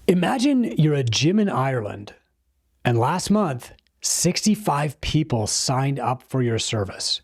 Imagine you're a gym in Ireland, and last month, 65 people signed up for your service.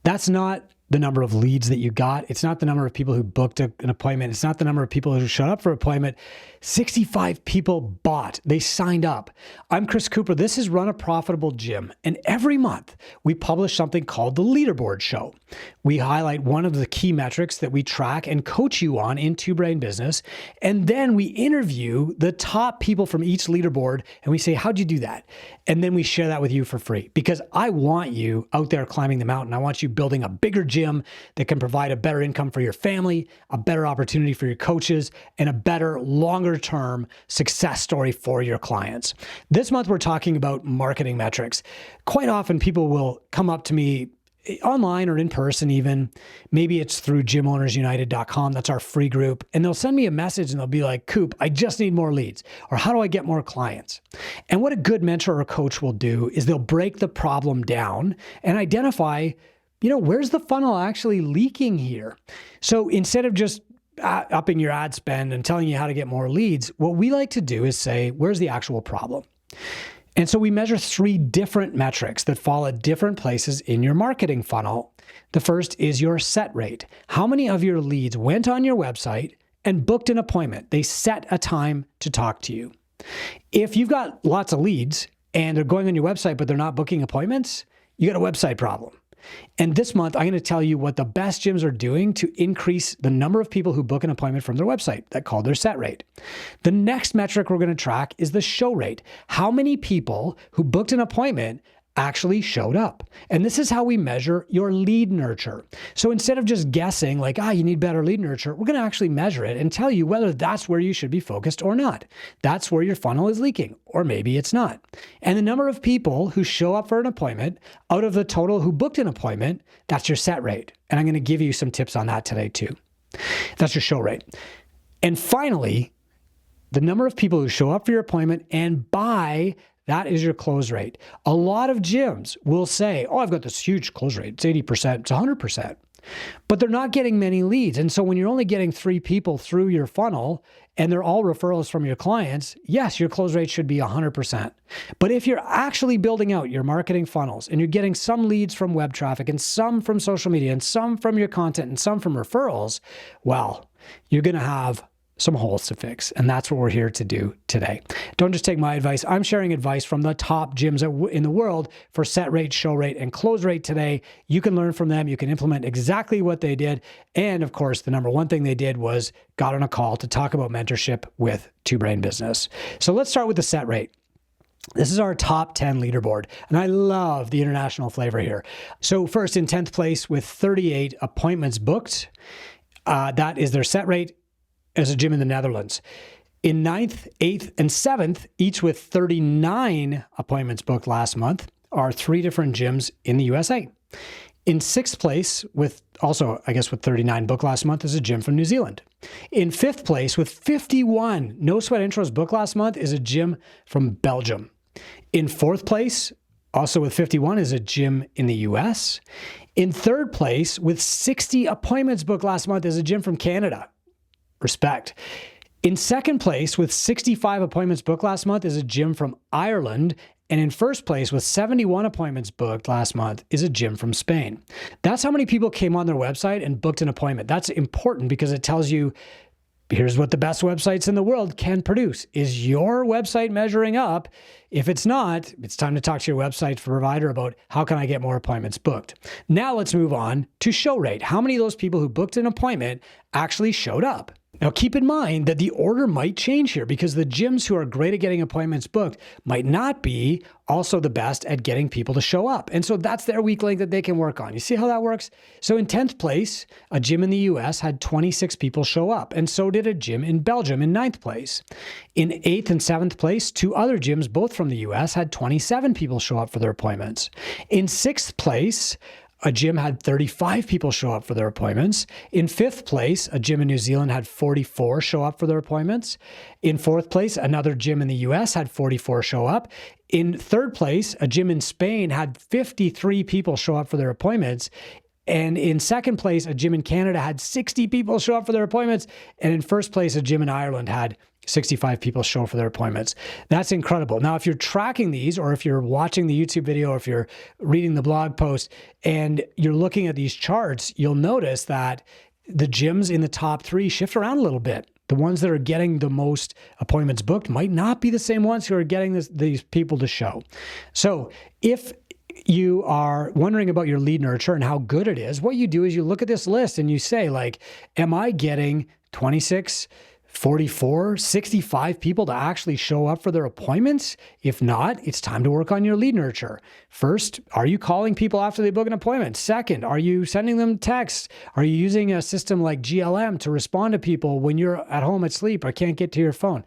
That's not the number of leads that you got. It's not the number of people who booked an appointment. It's not the number of people who showed up for an appointment. 65 people bought. They signed up. I'm Chris Cooper. This is Run a Profitable Gym. And every month, we publish something called the Leaderboard Show. We highlight one of the key metrics that we track and coach you on in Two Brain Business. And then we interview the top people from each leaderboard and we say, how'd you do that? And then we share that with you for free because I want you out there climbing the mountain. I want you building a bigger gym that can provide a better income for your family, a better opportunity for your coaches, and a better longer-term success story for your clients. This month, we're talking about marketing metrics. Quite often, people will come up to me online or in person even. Maybe it's through gymownersunited.com. That's our free group. And they'll send me a message and they'll be like, Coop, I just need more leads. Or how do I get more clients? And what a good mentor or coach will do is they'll break the problem down and identify, where's the funnel actually leaking here? So instead of just upping your ad spend and telling you how to get more leads, what we like to do is say, where's the actual problem? And so we measure 3 different metrics that fall at different places in your marketing funnel. The first is your set rate. How many of your leads went on your website and booked an appointment? They set a time to talk to you. If you've got lots of leads and they're going on your website, but they're not booking appointments, you got a website problem. And this month, I'm going to tell you what the best gyms are doing to increase the number of people who book an appointment from their website. That's called their set rate. The next metric we're going to track is the show rate. How many people who booked an appointment actually showed up? And this is how we measure your lead nurture. So instead of just guessing like, you need better lead nurture, we're going to actually measure it and tell you whether that's where you should be focused or not. That's where your funnel is leaking, or maybe it's not. And the number of people who show up for an appointment out of the total who booked an appointment, that's your set rate. And I'm going to give you some tips on that today too. That's your show rate. And finally, the number of people who show up for your appointment and buy, that is your close rate. A lot of gyms will say, I've got this huge close rate. It's 80%, it's 100%. But they're not getting many leads. And so when you're only getting 3 people through your funnel and they're all referrals from your clients, yes, your close rate should be 100%. But if you're actually building out your marketing funnels and you're getting some leads from web traffic and some from social media and some from your content and some from referrals, well, you're going to have some holes to fix. And that's what we're here to do today. Don't just take my advice. I'm sharing advice from the top gyms in the world for set rate, show rate, and close rate today. You can learn from them. You can implement exactly what they did. And of course, the number one thing they did was got on a call to talk about mentorship with Two Brain Business. So let's start with the set rate. This is our top 10 leaderboard, and I love the international flavor here. So first, in 10th place with 38 appointments booked, that is their set rate as a gym in the Netherlands. In 9th, 8th, and 7th, each with 39 appointments booked last month, are 3 different gyms in the USA. In 6th place, with 39 booked last month, is a gym from New Zealand. In 5th place, with 51 no sweat intros booked last month, is a gym from Belgium. In 4th place, also with 51, is a gym in the US. In 3rd place, with 60 appointments booked last month, is a gym from Canada. Respect. In 2nd place with 65 appointments booked last month is a gym from Ireland. And in 1st place with 71 appointments booked last month is a gym from Spain. That's how many people came on their website and booked an appointment. That's important because it tells you, here's what the best websites in the world can produce. Is your website measuring up? If it's not, it's time to talk to your website provider about how can I get more appointments booked. Now let's move on to show rate. How many of those people who booked an appointment actually showed up? Now, keep in mind that the order might change here because the gyms who are great at getting appointments booked might not be also the best at getting people to show up. And so that's their weak link that they can work on. You see how that works? So in 10th place, a gym in the US had 26 people show up, and so did a gym in Belgium in 9th place. In 8th and 7th place, 2 other gyms, both from the US, had 27 people show up for their appointments. In 6th place, a gym had 35 people show up for their appointments. In 5th place, a gym in New Zealand had 44 show up for their appointments. In 4th place, another gym in the US had 44 show up. In 3rd place, a gym in Spain had 53 people show up for their appointments. And in 2nd place, a gym in Canada had 60 people show up for their appointments. And in 1st place, a gym in Ireland had 65 people show up for their appointments. That's incredible. Now, if you're tracking these, or if you're watching the YouTube video, or if you're reading the blog post and you're looking at these charts, you'll notice that the gyms in the top 3 shift around a little bit. The ones that are getting the most appointments booked might not be the same ones who are getting these people to show. So if you are wondering about your lead nurture and how good it is, what you do is you look at this list and you say, like, am I getting 26, 44, 65 people to actually show up for their appointments? If not, it's time to work on your lead nurture. First, are you calling people after they book an appointment? Second, are you sending them texts? Are you using a system like GLM to respond to people when you're at home asleep or can't get to your phone?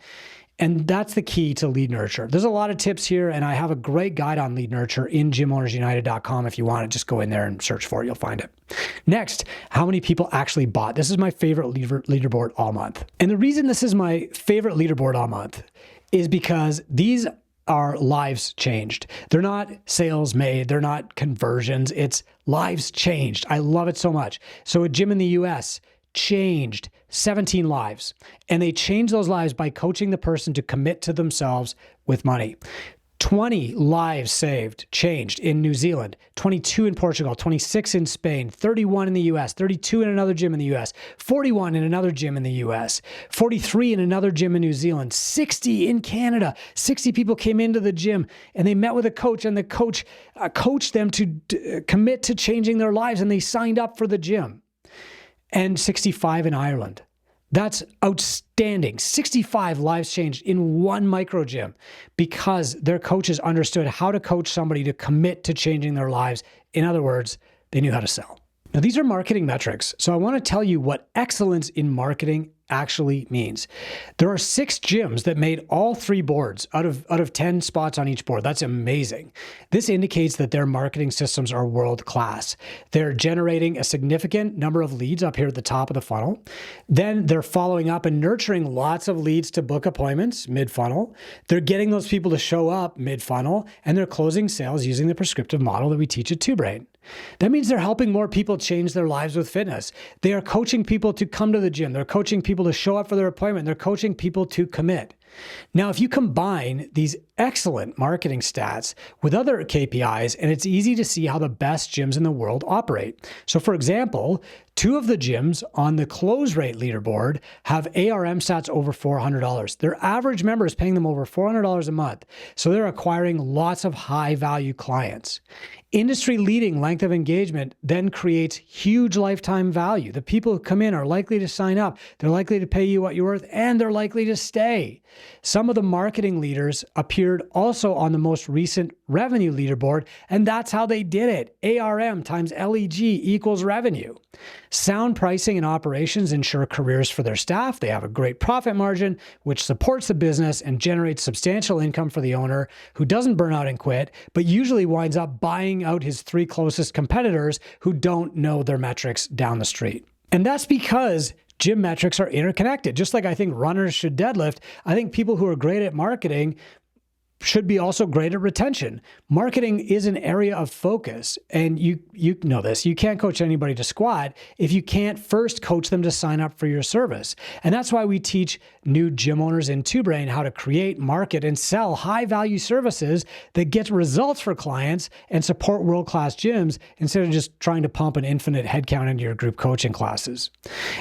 And that's the key to lead nurture. There's a lot of tips here, and I have a great guide on lead nurture in gymownersunited.com. If you want it, just go in there and search for it. You'll find it. Next, how many people actually bought? This is my favorite leaderboard all month. And the reason this is my favorite leaderboard all month is because these are lives changed. They're not sales made. They're not conversions. It's lives changed. I love it so much. So a gym in the US changed 17 lives, and they changed those lives by coaching the person to commit to themselves with money. 20 lives changed in New Zealand, 22 in Portugal, 26 in Spain, 31 in the US, 32 in another gym in the US, 41 in another gym in the US, 43 in another gym in New Zealand, 60 in Canada. 60 people came into the gym and they met with a coach, and the coach coached them to commit to changing their lives, and they signed up for the gym. And 65 in Ireland. That's outstanding. 65 lives changed in one micro gym because their coaches understood how to coach somebody to commit to changing their lives. In other words, they knew how to sell. Now, these are marketing metrics. So I want to tell you what excellence in marketing actually means. There are 6 gyms that made all 3 boards out of 10 spots on each board. That's amazing. This indicates that their marketing systems are world-class. They're generating a significant number of leads up here at the top of the funnel. Then they're following up and nurturing lots of leads to book appointments mid-funnel. They're getting those people to show up mid-funnel, and they're closing sales using the prescriptive model that we teach at TwoBrain. That means they're helping more people change their lives with fitness. They are coaching people to come to the gym. They're coaching people to show up for their appointment. They're coaching people to commit. Now, if you combine these excellent marketing stats with other KPIs, and it's easy to see how the best gyms in the world operate. So for example, 2 of the gyms on the close rate leaderboard have ARM stats over $400. Their average member is paying them over $400 a month. So they're acquiring lots of high value clients. Industry-leading length of engagement then creates huge lifetime value. The people who come in are likely to sign up, they're likely to pay you what you're worth, and they're likely to stay. Some of the marketing leaders appeared also on the most recent revenue leaderboard, and that's how they did it. ARM times LEG equals revenue. Sound pricing and operations ensure careers for their staff. They have a great profit margin, which supports the business and generates substantial income for the owner, who doesn't burn out and quit, but usually winds up buying out his 3 closest competitors who don't know their metrics down the street. And that's because gym metrics are interconnected. Just like I think runners should deadlift, I think people who are great at marketing should be also great at retention. Marketing is an area of focus, and you know this. You can't coach anybody to squat if you can't first coach them to sign up for your service. And that's why we teach new gym owners in TwoBrain how to create, market, and sell high-value services that get results for clients and support world-class gyms instead of just trying to pump an infinite headcount into your group coaching classes.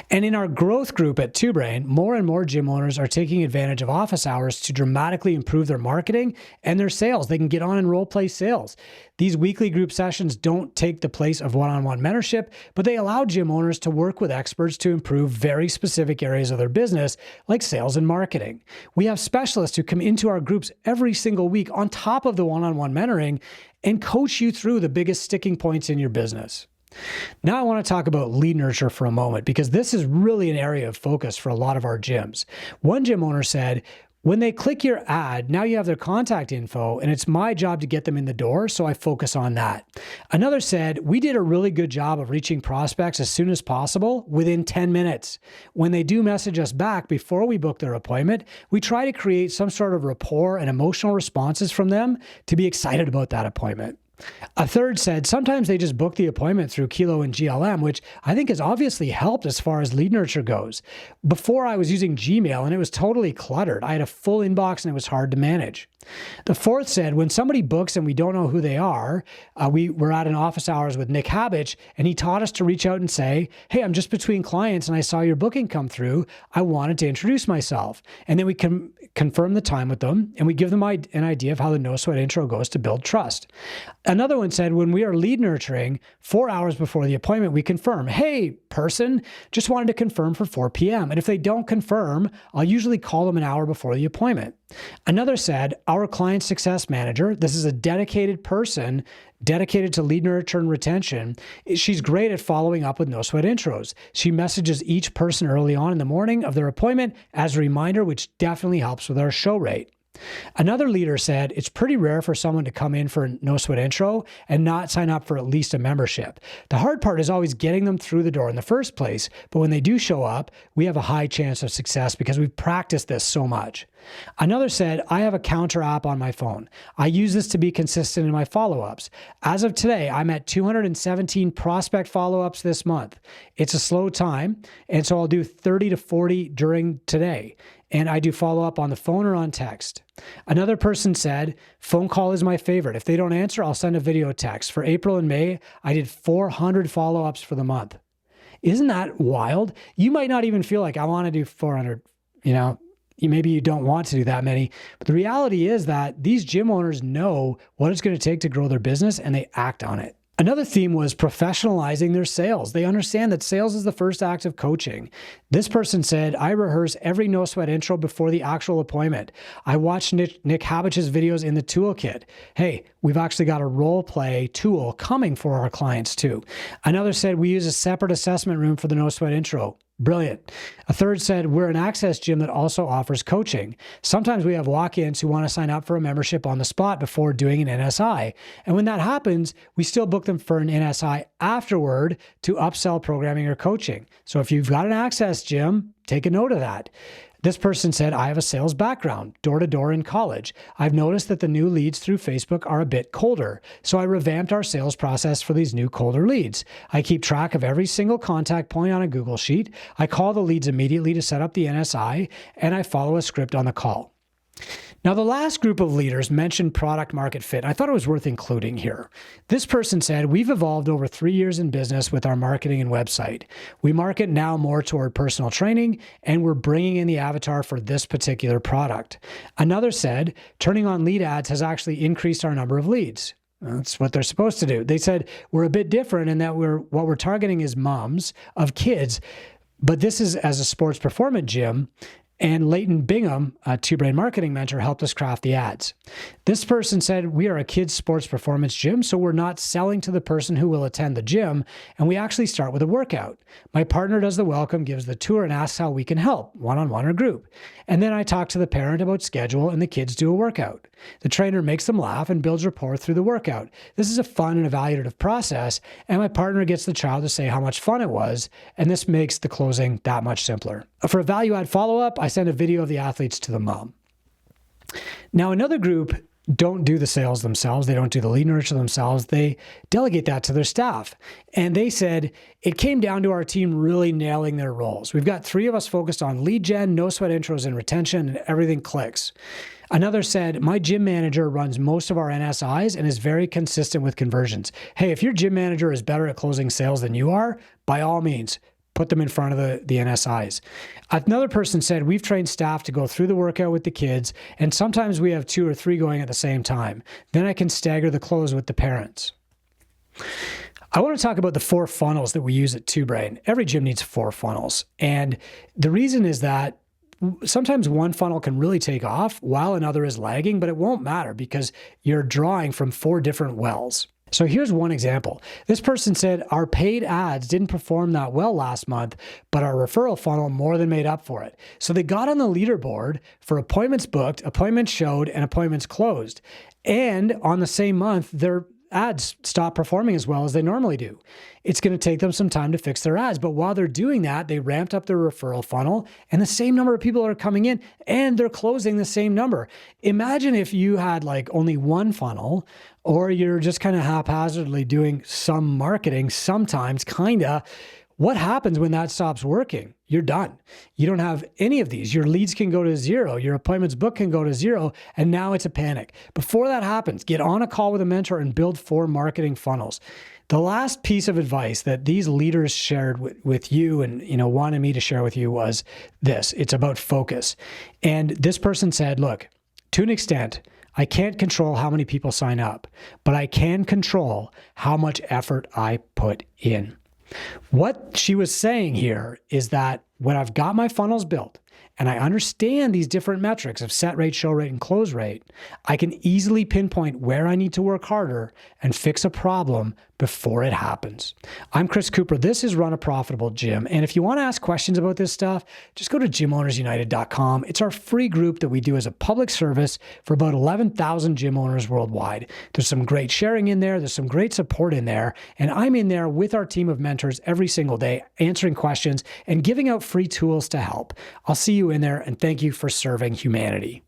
And in our growth group at TwoBrain, more and more gym owners are taking advantage of office hours to dramatically improve their marketing and their sales. They can get on and role play sales. These weekly group sessions don't take the place of one-on-one mentorship, but they allow gym owners to work with experts to improve very specific areas of their business, like sales and marketing. We have specialists who come into our groups every single week on top of the one-on-one mentoring and coach you through the biggest sticking points in your business. Now I want to talk about lead nurture for a moment, because this is really an area of focus for a lot of our gyms. One gym owner said, when they click your ad, now you have their contact info, and it's my job to get them in the door, so I focus on that. Another said, we did a really good job of reaching prospects as soon as possible, within 10 minutes. When they do message us back before we book their appointment, we try to create some sort of rapport and emotional responses from them to be excited about that appointment. A third said sometimes they just book the appointment through Kilo and GLM, which I think has obviously helped as far as lead nurture goes. Before I was using Gmail and it was totally cluttered. I had a full inbox and it was hard to manage. The fourth said when somebody books and we don't know who they are, we were at an office hours with Nick Habich and he taught us to reach out and say, hey, I'm just between clients and I saw your booking come through. I wanted to introduce myself. And then we can confirm the time with them and we give them an idea of how the no sweat intro goes to build trust. Another one said when we are lead nurturing 4 hours before the appointment, we confirm, hey, person, just wanted to confirm for 4 p.m. And if they don't confirm, I'll usually call them an hour before the appointment. Another said, our client success manager, this is a dedicated person dedicated to lead nurture and retention. She's great at following up with no sweat intros. She messages each person early on in the morning of their appointment as a reminder, which definitely helps with our show rate. Another leader said it's pretty rare for someone to come in for a no sweat intro and not sign up for at least a membership. The hard part is always getting them through the door in the first place, but when they do show up, we have a high chance of success because we've practiced this so much. Another said, I have a counter app on my phone. I use this to be consistent in my follow-ups. As of today, I'm at 217 prospect follow-ups this month. It's a slow time, and so I'll do 30 to 40 during today. And I do follow up on the phone or on text. Another person said, phone call is my favorite. If they don't answer, I'll send a video text. For April and May, I did 400 follow-ups for the month. Isn't that wild? You might not even feel like I want to do 400, maybe you don't want to do that many, but the reality is that these gym owners know what it's going to take to grow their business and they act on it. Another theme was professionalizing their sales. They understand that sales is the first act of coaching. This person said, I rehearse every no sweat intro before the actual appointment. I watched Nick Habich's videos in the toolkit. Hey, we've actually got a role play tool coming for our clients too. Another said, we use a separate assessment room for the no sweat intro. Brilliant. A third said, we're an access gym that also offers coaching. Sometimes we have walk-ins who want to sign up for a membership on the spot before doing an NSI. And when that happens, we still book them for an NSI afterward to upsell programming or coaching. So if you've got an access gym, take a note of that. This person said, I have a sales background, door-to-door in college. I've noticed that the new leads through Facebook are a bit colder, so I revamped our sales process for these new colder leads. I keep track of every single contact point on a Google Sheet. I call the leads immediately to set up the NSI, and I follow a script on the call. Now, the last group of leaders mentioned product market fit. I thought it was worth including here. This person said, we've evolved over 3 years in business with our marketing and website. We market now more toward personal training, and we're bringing in the avatar for this particular product. Another said, turning on lead ads has actually increased our number of leads. That's what they're supposed to do. They said, we're a bit different in that what we're targeting is moms of kids, but this is as a sports performance gym. And Leighton Bingham, a two-brain marketing mentor, helped us craft the ads. This person said, we are a kids sports performance gym, so we're not selling to the person who will attend the gym, and we actually start with a workout. My partner does the welcome, gives the tour, and asks how we can help, one-on-one or group. And then I talk to the parent about schedule, and the kids do a workout. The trainer makes them laugh and builds rapport through the workout. This is a fun and evaluative process, and my partner gets the child to say how much fun it was, and this makes the closing that much simpler. For a value-add follow-up, I send a video of the athletes to the mom. Now, another group don't do the sales themselves. They don't do the lead nurture themselves. They delegate that to their staff. And they said, it came down to our team really nailing their roles. We've got 3 of us focused on lead gen, no sweat intros, and retention, and everything clicks. Another said, my gym manager runs most of our NSIs and is very consistent with conversions. Hey, if your gym manager is better at closing sales than you are, by all means, put them in front of the NSIs. Another person said, we've trained staff to go through the workout with the kids, and sometimes we have 2 or 3 going at the same time. Then I can stagger the close with the parents. I want to talk about the 4 funnels that we use at Two Brain. Every gym needs 4 funnels. And the reason is that sometimes one funnel can really take off while another is lagging, but it won't matter because you're drawing from 4 different wells. So here's one example. This person said, our paid ads didn't perform that well last month, but our referral funnel more than made up for it. So they got on the leaderboard for appointments booked, appointments showed, and appointments closed. And on the same month, their ads stop performing as well as they normally do. It's going to take them some time to fix their ads. But while they're doing that, they ramped up their referral funnel and the same number of people are coming in and they're closing the same number. Imagine if you had like only one funnel or you're just kind of haphazardly doing some marketing sometimes, what happens when that stops working? You're done. You don't have any of these. Your leads can go to zero. Your appointments booked can go to zero. And now it's a panic. Before that happens, get on a call with a mentor and build 4 marketing funnels. The last piece of advice that these leaders shared with you and, wanted me to share with you was this. It's about focus. And this person said, look, to an extent, I can't control how many people sign up, but I can control how much effort I put in. What she was saying here is that when I've got my funnels built and I understand these different metrics of set rate, show rate, and close rate, I can easily pinpoint where I need to work harder and fix a problem before it happens. I'm Chris Cooper. This is Run a Profitable Gym. And if you want to ask questions about this stuff, just go to gymownersunited.com. It's our free group that we do as a public service for about 11,000 gym owners worldwide. There's some great sharing in there. There's some great support in there. And I'm in there with our team of mentors every single day, answering questions and giving out free tools to help. I'll see you in there, and thank you for serving humanity.